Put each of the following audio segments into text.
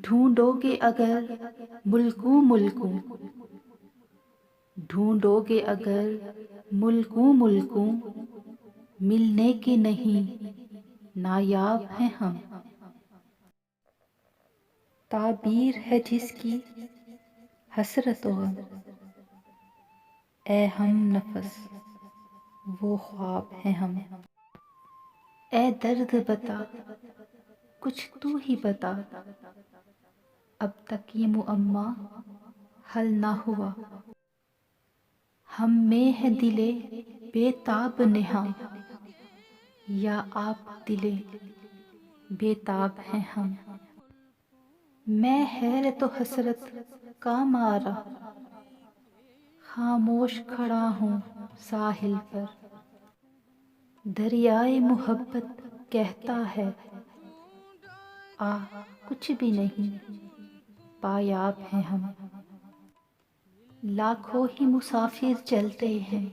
ڈھونڈو گے اگر ملکوں ملکوں، ڈھونڈو گے اگر ملکوں ملکوں، ملنے کے نہیں نایاب ہیں ہم۔ تعبیر ہے جس کی حسرت و غم، اے ہم نفس وہ خواب ہیں ہم۔ اے درد بتا کچھ تو ہی بتا، اب تک یہ معمہ حل نہ ہوا۔ ہم میں ہے دل بے تاب نہاں، یا آپ دل بے تاب ہیں ہم۔ میں حیرت و حسرت کا مارا، خاموش کھڑا ہوں ساحل پر۔ دریائے محبت کہتا ہے آ کچھ بھی نہیں پایاب ہیں ہم۔ لاکھوں ہی مسافر چلتے ہیں،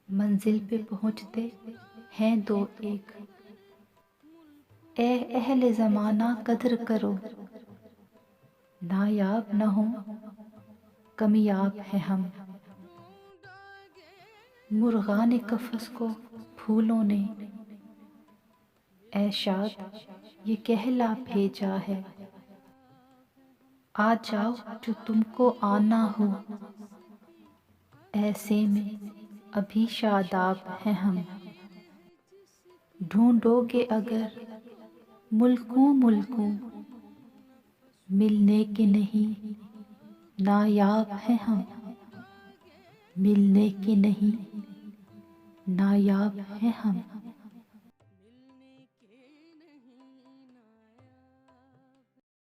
منزل پہ پہنچتے ہیں دو ایک۔ اے اہل زمانہ قدر کرو، نایاب نہ ہوں کمیاب ہیں ہم۔ مرغان قفس کو پھولوں نے اے شاد یہ کہلا بھیجا ہے، آ جاؤ جو تم کو آنا ہو، ایسے میں ابھی شاداب ہیں ہم۔ ڈھونڈو گے اگر ملکوں ملکوں، ملنے کے نہیں نایاب ہیں ہم۔ ملنے کے نہیں نایاب ہیں ہم۔